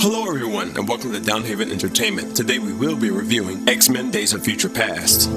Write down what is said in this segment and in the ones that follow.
Hello everyone, and welcome to Downhaven Entertainment. Today we will be reviewing X-Men Days of Future Past.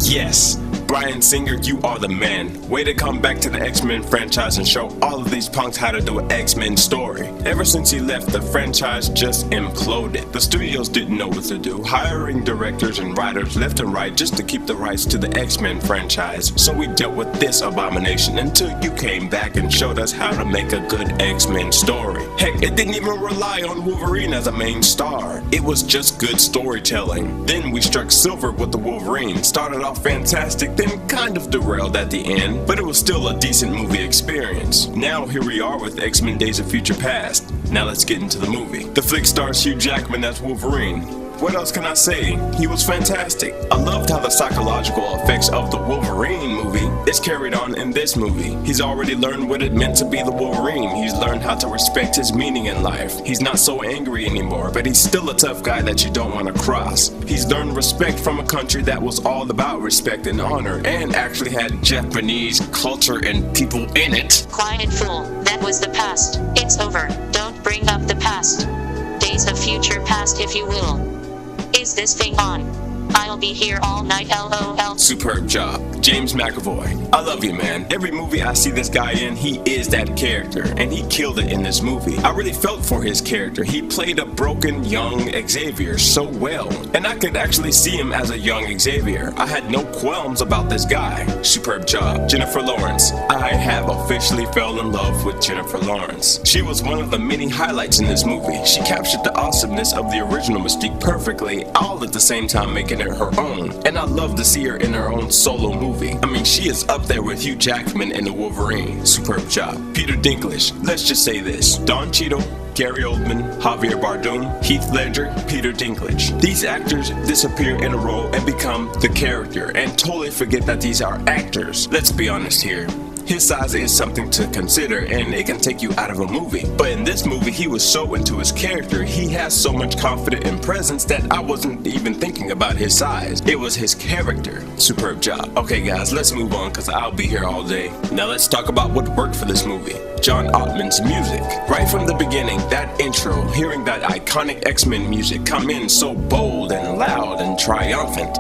Yes, Bryan Singer, you are the man. Way to come back to the X-Men franchise and show all of these punks how to do an X-Men story. Ever since he left, the franchise just imploded. The studios didn't know what to do, hiring directors and writers left and right just to keep the rights to the X-Men franchise. So we dealt with this abomination until you came back and showed us how to make a good X-Men story. Heck, it didn't even rely on Wolverine as a main star. It was just good storytelling. Then we struck silver with the Wolverine. Started off fantastic, then kind of derailed at the end, but it was still a decent movie experience. Now here we are with X-Men Days of Future Past. Now let's get into the movie. The flick stars Hugh Jackman as Wolverine. What else can I say? He was fantastic. I loved how the psychological effects of the Wolverine movie is carried on in this movie. He's already learned what it meant to be the Wolverine. He's learned how to respect his meaning in life. He's not so angry anymore, but he's still a tough guy that you don't want to cross. He's learned respect from a country that was all about respect and honor, and actually had Japanese culture and people in it. Quiet fool, that was the past. It's over. Don't bring up the past. Days of Future Past, if you will. Is this thing on? I'll be here all night, LOL. Superb job. James McAvoy. I love you, man. Every movie I see this guy in, he is that character, and he killed it in this movie. I really felt for his character. He played a broken young Xavier so well, and I could actually see him as a young Xavier. I had no qualms about this guy. Superb job. Jennifer Lawrence. I have officially fell in love with Jennifer Lawrence. She was one of the many highlights in this movie. She captured the awesomeness of the original Mystique perfectly, all at the same time making it her own, and I love to see her in her own solo movie. I mean, she is up there with Hugh Jackman and the Wolverine. Superb job. Peter Dinklage. Let's just say this: Don Cheadle, Gary Oldman, Javier Bardem, Heath Ledger, Peter Dinklage. These actors disappear in a role and become the character and totally forget that these are actors. Let's be honest here. His size is something to consider, and it can take you out of a movie. But in this movie, he was so into his character, he has so much confidence and presence that I wasn't even thinking about his size. It was his character. Superb job. Okay guys, let's move on because I'll be here all day. Now let's talk about what worked for this movie. John Ottman's music. Right from the beginning, that intro, hearing that iconic X-Men music come in so bold and loud and triumphant.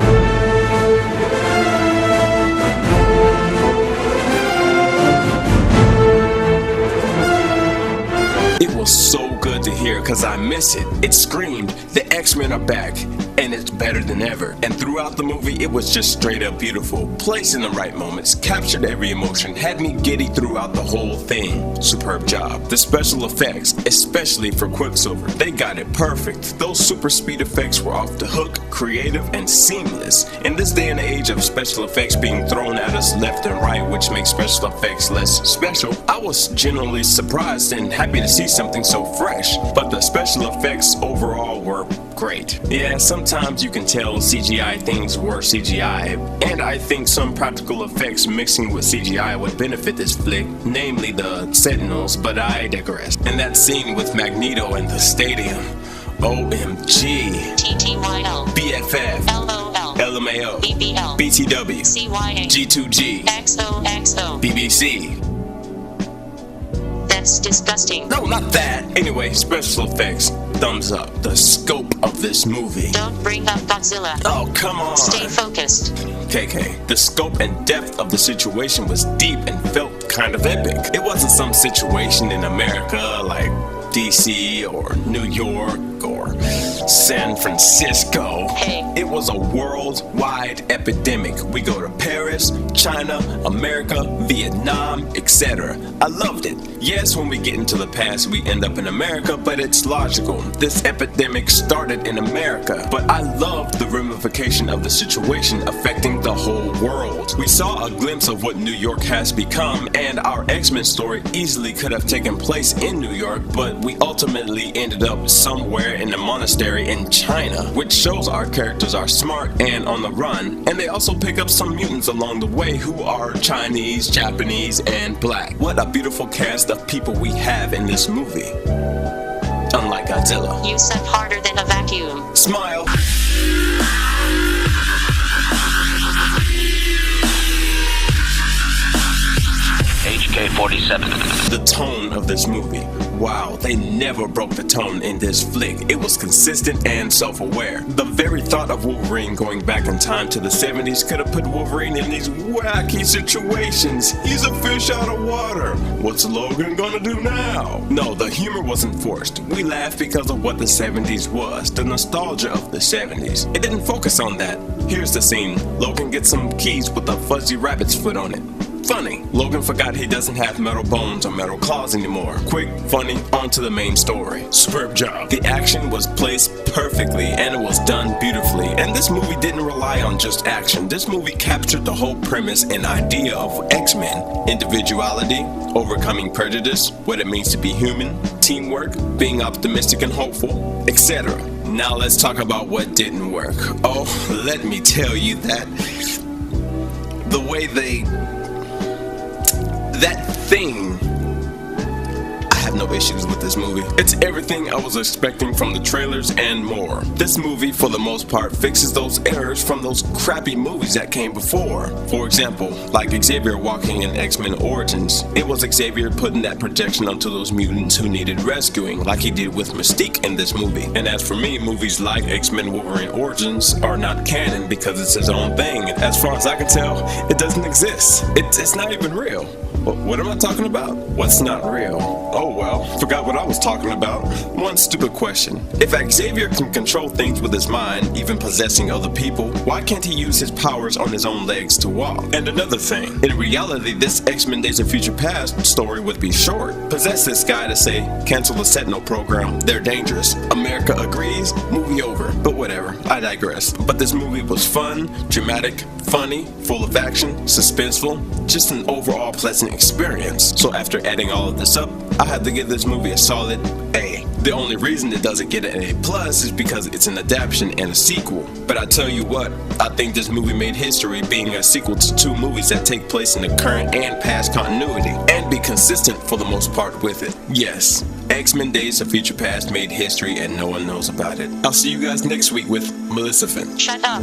It was so good to hear because I miss it. It screamed, the X-Men are back, and it's better than ever. And throughout the movie, it was just straight up beautiful. Placed in the right moments, captured every emotion, had me giddy throughout the whole thing. Superb job. The special effects, especially for Quicksilver, they got it perfect. Those super speed effects were off the hook, creative, and seamless. In this day and age of special effects being thrown at us left and right, which makes special effects less special, I was genuinely surprised and happy to see something so fresh, but the special effects overall were great. Yeah, sometimes you can tell CGI things were CGI, and I think some practical effects mixing with CGI would benefit this flick, namely the Sentinels, but I digress. And that scene with Magneto in the stadium, OMG. TTYL. BFF. LOL. LMAO. BBL. BTW. CYA. G2G. XOXO. BBC. That's disgusting. No, not that. Anyway, special effects. Thumbs up. The scope of this movie. Don't bring up Godzilla. Oh, come on. Stay focused. KK. The scope and depth of the situation was deep and felt kind of epic. It wasn't some situation in America like DC or New York or San Francisco. Hey. It was a worldwide epidemic. We go to Paris, China, America, Vietnam, etc. I loved it. Yes, when we get into the past, we end up in America, but it's logical. This epidemic started in America, but I loved the ramification of the situation affecting the whole world. We saw a glimpse of what New York has become, and our X-Men story easily could have taken place in New York, but we ultimately ended up somewhere in a monastery in China, which shows our characters are smart and on the run, and they also pick up some mutants along the way who are Chinese, Japanese, and black. What a beautiful cast of people we have in this movie. Unlike Godzilla. You suck harder than a vacuum. Smile. K-47. The tone of this movie. Wow, they never broke the tone in this flick. It was consistent and self-aware. The very thought of Wolverine going back in time to the 70s could have put Wolverine in these wacky situations. He's a fish out of water. What's Logan gonna do now? No, the humor wasn't forced. We laughed because of what the 70s was, the nostalgia of the 70s. It didn't focus on that. Here's the scene. Logan gets some keys with a fuzzy rabbit's foot on it. Funny. Logan forgot he doesn't have metal bones or metal claws anymore. Quick, funny, on to the main story. Superb job. The action was placed perfectly and it was done beautifully. And this movie didn't rely on just action. This movie captured the whole premise and idea of X-Men. Individuality, overcoming prejudice, what it means to be human, teamwork, being optimistic and hopeful, etc. Now let's talk about what didn't work. Oh, let me tell you that the way that thing, I have no issues with this movie. It's everything I was expecting from the trailers and more. This movie, for the most part, fixes those errors from those crappy movies that came before. For example, like Xavier walking in X-Men Origins. It was Xavier putting that projection onto those mutants who needed rescuing, like he did with Mystique in this movie. And as for me, movies like X-Men Wolverine Origins are not canon because it's his own thing. As far as I can tell, it doesn't exist. It's not even real. What am I talking about? What's not real? Oh well, forgot what I was talking about. One stupid question. If Xavier can control things with his mind, even possessing other people, why can't he use his powers on his own legs to walk? And another thing, in reality, this X-Men Days of Future Past story would be short. Possess this guy to say, cancel the Sentinel program, they're dangerous. America agrees, movie over. But whatever, I digress. But this movie was fun, dramatic, funny, full of action, suspenseful, just an overall pleasant experience. So after adding all of this up, I had to give this movie a solid A. The only reason it doesn't get an A+ is because it's an adaptation and a sequel. But I tell you what, I think this movie made history being a sequel to two movies that take place in the current and past continuity, and be consistent for the most part with it. Yes, X-Men Days of Future Past made history and no one knows about it. I'll see you guys next week with Maleficent. Shut up.